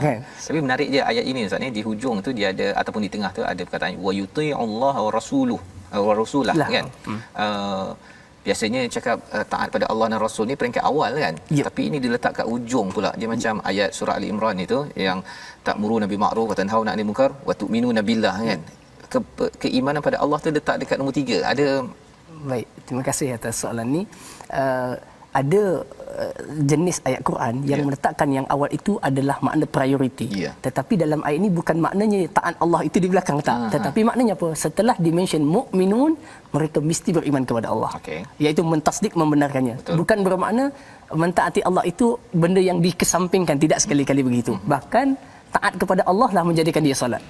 Kan. Tapi menarik je ayat ini Ustaz ni, di hujung tu dia ada, ataupun di tengah tu ada perkataan wa yuti'ullaha wa rasuluhu wa rasulah kan. Biasanya cakap taat pada Allah dan Rasul ni peringkat awal kan. Tapi ini diletak kat ujung pula. Dia macam ayat surah Ali Imran itu yang ta'muruna bil ma'ruf wa tanhauna 'anil munkar wa tu'minuna billah kan. Keimanan pada Allah tu letak dekat nombor 3. Ada. Baik, terima kasih atas soalan ni. Ada jenis ayat Quran yang meletakkan yang awal itu adalah makna priority. Tetapi dalam ayat ini bukan maknanya taat Allah itu di belakang, tak. Tetapi maknanya apa? Setelah dimention mukminun, mereka mesti beriman kepada Allah. Iaitu mentasdik, membenarkannya. Betul. Bukan bermakna mentaati Allah itu benda yang dikesampingkan, tidak sekali-kali begitu. Bahkan taat kepada Allah lah menjadikan dia solat.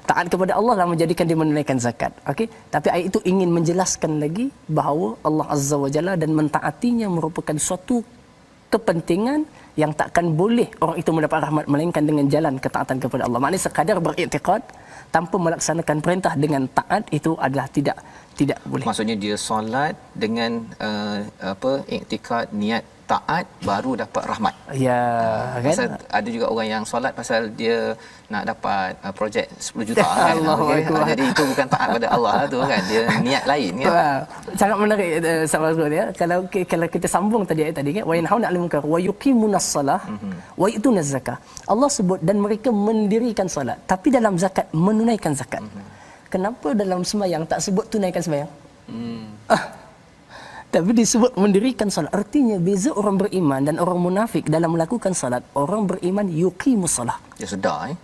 Taat kepada Allah lah menjadikan dia menunaikan zakat. Okey, tapi ayat itu ingin menjelaskan lagi bahawa Allah Azza wa Jalla dan mentaatinya merupakan suatu kepentingan yang takkan boleh orang itu mendapat rahmat melainkan dengan jalan ketaatan kepada Allah. Maknanya sekadar beriktikad tanpa melaksanakan perintah dengan taat itu adalah tidak boleh. Maksudnya dia solat dengan iktikad niat taat baru dapat rahmat. Ya, kan? Pasal ada juga orang yang solat pasal dia nak dapat projek 10 juta kan. Jadi itu bukan taat pada Allah tu kan. Dia niat lain kan. Sangat menarik sahabat Rasul ya. Kalau kita sambung tadi ayat tadi kan, wa yanhauna 'anil munkar wa yuqimunas salah wa yu'tunaz zakah. Allah sebut dan mereka mendirikan solat, tapi dalam zakat menunaikan zakat. Kenapa dalam sembahyang tak sebut tunaikan sembahyang? Tapi disebut mendirikan salat. Artinya beza orang beriman dan orang munafik dalam melakukan salat. Orang beriman yuqimus salah. Dia sedar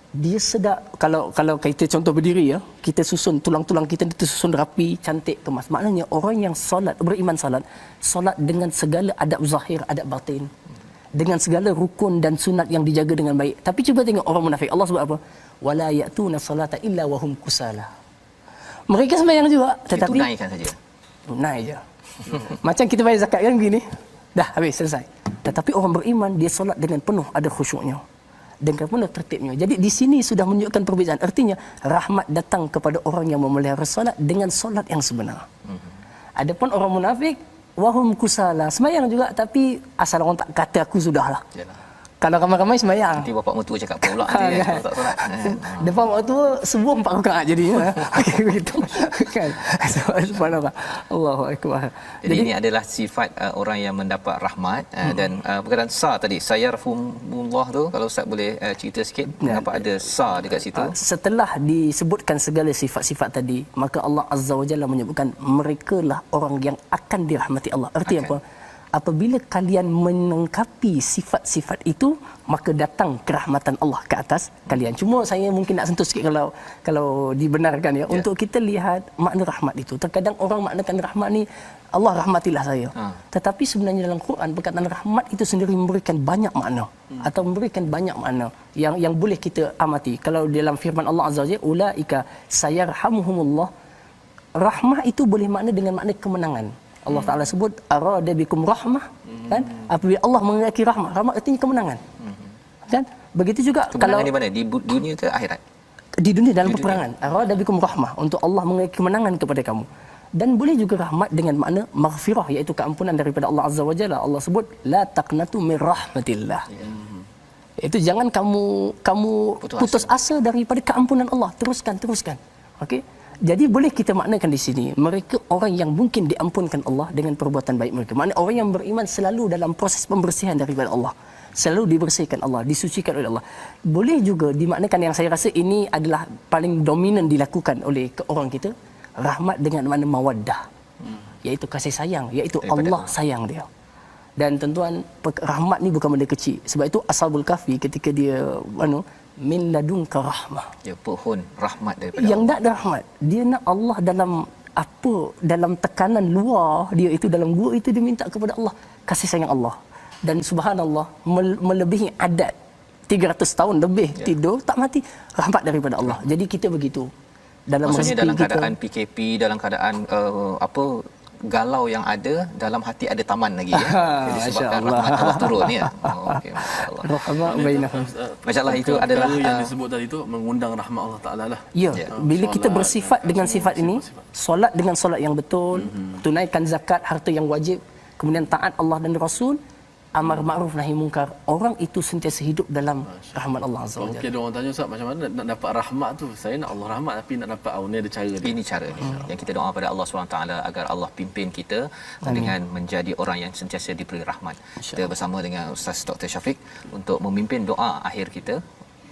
Dia sedar. Kalau kita contoh berdiri ya, kita susun tulang-tulang kita disusun rapi, cantik, kemas. Maknanya orang yang salat, beriman salat dengan segala adab zahir, adab batin. Dengan segala rukun dan sunat yang dijaga dengan baik. Tapi cuba tengok orang munafik. Allah sebut apa? Wala ya'tuna salata illa wahum kusala. Mereka sembahyang juga, tetapi tunaikan saja. Tunai je. Macam kita bayar zakat kan begini. Dah habis, selesai. Tetapi orang beriman dia solat dengan penuh ada khusyuknya, dengan penuh tertibnya. Jadi di sini sudah menunjukkan perbezaan. Artinya rahmat datang kepada orang yang memelihara solat dengan solat yang sebenar. Adapun orang munafik wahum kusala, sembahyang juga tapi asal orang tak kata aku sudahlah. Yalah. Kalau ramai-ramai sembahyang. Nanti bapak mertua cakap pula dia kalau tak solat. Depan bapak mertua semua 4 rakaat jadinya. Okey begitu. Kan. Subhanallah. Allahu akbar. Jadi ini adalah sifat orang yang mendapat rahmat dan perkataan sa tadi, sayarhumullah tu kalau Ustaz boleh cerita sikit kenapa ada sa dekat situ? Setelah disebutkan segala sifat-sifat tadi, maka Allah Azza wa Jalla menyebutkan merekalah orang yang akan dirahmati Allah. Artinya apa? Apabila kalian melengkapi sifat-sifat itu, maka datang kerahmatan Allah ke atas kalian. Cuma saya mungkin nak sentuh sikit kalau dibenarkan ya, untuk kita lihat makna rahmat itu. Terkadang orang maknakan rahmat ni Allah rahmatilah saya. Tetapi sebenarnya dalam Quran perkataan rahmat itu sendiri memberikan banyak makna atau memberikan banyak makna yang boleh kita amati. Kalau dalam firman Allah Azza wa Jalla, ulaika sayarhamuhumullah, rahmat itu boleh makna dengan makna kemenangan. Allah Ta'ala sebut arada bikum rahmah, kan? Apabila Allah menghendaki rahmat, rahmat artinya kemenangan. Kan? Begitu juga kemenangan kalau di mana? Di dunia ke akhirat? Di dunia dalam peperangan. Arada bikum rahmah, untuk Allah menghendaki kemenangan kepada kamu. Dan boleh juga rahmat dengan makna maghfirah, iaitu keampunan daripada Allah Azza wa Jalla. Allah sebut la taqnatu min rahmatillah. Itu jangan kamu putus asa daripada keampunan Allah. Teruskan. Okey? Jadi boleh kita maknakan di sini, mereka orang yang mungkin diampunkan Allah dengan perbuatan baik mereka. Maknanya orang yang beriman selalu dalam proses pembersihan daripada Allah. selalu dibersihkan Allah, disucikan oleh Allah. Boleh juga dimaknakan, yang saya rasa ini adalah paling dominan dilakukan oleh orang kita, rahmat dengan makna mawaddah, iaitu kasih sayang, iaitu Daripada Allah sayang dia. Dan tuan-tuan, rahmat ni bukan benda kecil. Sebab itu Ashabul Kahfi ketika dia min ladunka rahmah, Ya, pohon rahmat daripada yang nak ada rahmat, dia nak Allah dalam tekanan luar dia itu, dalam gua itu dia minta kepada Allah kasih sayang Allah. Dan subhanallah, melebihi adat 300 tahun lebih tidur tak mati, rahmat daripada Allah. Jadi kita begitu dalam Maksudnya rezeki dalam kita. keadaan PKP, dalam keadaan galau yang ada, dalam hati ada taman lagi ya. Jadi sebabkan Masya-Allah. rahmat Allah turun ya. Okey, masya-Allah. Rahmat bainahum. Masya-Allah, itu adalah yang disebut tadi tu mengundang rahmat Allah Taala lah. Ya, bila kita Solat, bersifat dengan sifat ini, solat dengan solat yang betul, tunaikan zakat, harta yang wajib, kemudian taat Allah dan Rasul, amar ma'ruf nahi munkar, orang itu sentiasa hidup dalam rahmat Allah Azza wa Okey, Jalla. ada orang tanya Ustaz, macam mana nak dapat rahmat tu? Saya nak Allah rahmat tapi nak dapat ni ada cara dia. Ini cara ni yang kita doa pada Allah SWT agar Allah pimpin kita dengan menjadi orang yang sentiasa diberi rahmat. Kita bersama dengan Ustaz Dr. Syafiq untuk memimpin doa akhir kita,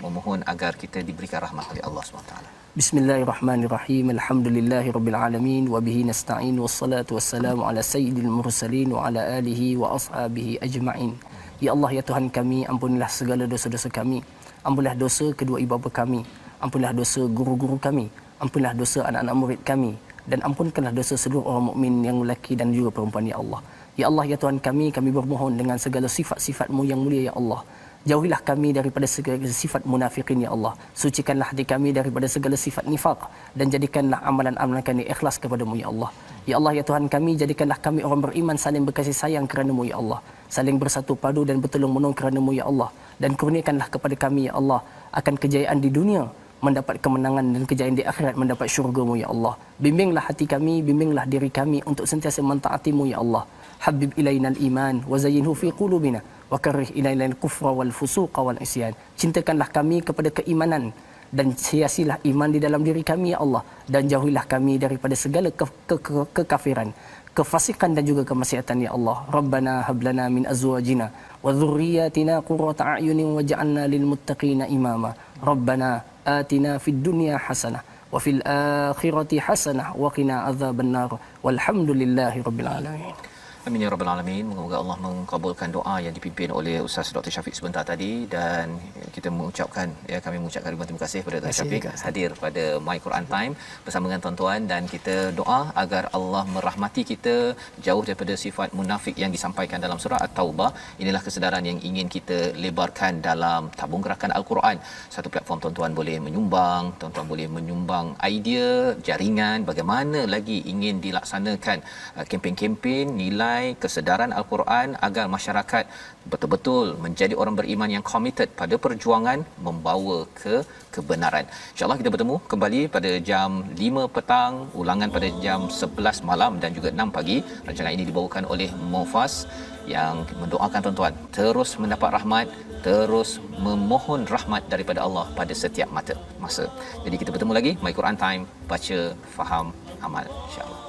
memohon agar kita diberikan rahmat oleh Allah SWT. Bismillahirrahmanirrahim. Alhamdulillahirabbil alamin wa bihi nasta'in wassalatu wassalamu ala sayyidil mursalin wa ala alihi wa ashabihi ajma'in. Ya Allah, ya Tuhan kami, ampunilah segala dosa-dosa kami. Ampunilah dosa kedua ibu bapa kami. Ampunilah dosa guru-guru kami. Ampunilah dosa anak-anak murid kami, dan ampunkanlah dosa seluruh orang mukmin yang lelaki dan juga perempuan, ya Allah. Ya Allah, ya Tuhan kami bermohon dengan segala sifat-sifat-Mu yang mulia, ya Allah. Jauhilah kami daripada segala sifat munafikin, ya Allah. Sucikanlah hati kami daripada segala sifat nifaq, dan jadikanlah amalan-amalan kami ikhlas kepadamu, ya Allah. Ya Allah, ya Tuhan kami, jadikanlah kami orang beriman saling berkasih sayang kerana-Mu, ya Allah. Saling bersatu padu dan bertolong menolong kerana-Mu, ya Allah. Dan kurniakanlah kepada kami, ya Allah, akan kejayaan di dunia, mendapat kemenangan, dan kejayaan di akhirat, mendapat syurga-Mu, ya Allah. Bimbinglah hati kami, bimbinglah diri kami untuk sentiasa mentaati-Mu, ya Allah. Habib ilainal iman wa zayyinhu fi qulubina wa karrih ilainal kufra wal fusuqa wal isyan. Cintakanlah kami kepada keimanan dan hiasilah iman di dalam diri kami, ya Allah, dan jauhilah kami daripada segala kekafiran, kefasikan dan juga kemaksiatan, ya Allah. Rabbana hab lana min azwajina wa dhurriyyatina qurrata a'yunin waj'alna lil muttaqina imama. Rabbana atina fid dunya hasanah wa fil akhirati hasanah wa qina adzabannar. Walhamdulillahi rabbil alamin. Amin ya rabbal alamin. Moga Allah mengabulkan doa yang dipimpin oleh Ustaz Dr. Syafiq sebentar tadi, dan kita mengucapkan kami mengucapkan ribuan terima kasih kepada Dr. Syafiq hadir pada My Quran Time bersama dengan tuan-tuan, dan kita doa agar Allah merahmati kita jauh daripada sifat munafik yang disampaikan dalam surah At-Taubah. Inilah kesedaran yang ingin kita lebarkan dalam tabung gerakan Al-Quran. Satu platform tuan-tuan boleh menyumbang, tuan-tuan boleh menyumbang idea, jaringan bagaimana lagi ingin dilaksanakan kempen-kempen nilai kesedaran Al-Quran agar masyarakat betul-betul menjadi orang beriman yang committed pada perjuangan membawa ke kebenaran. InsyaAllah kita bertemu kembali pada jam 5 petang, ulangan pada jam 11 malam dan juga 6 pagi. Rancangan ini dibawakan oleh Mofas yang mendoakan tuan-tuan terus mendapat rahmat, terus memohon rahmat daripada Allah pada setiap masa. Jadi kita bertemu lagi My Quran Time, baca, faham, amal, insya-Allah.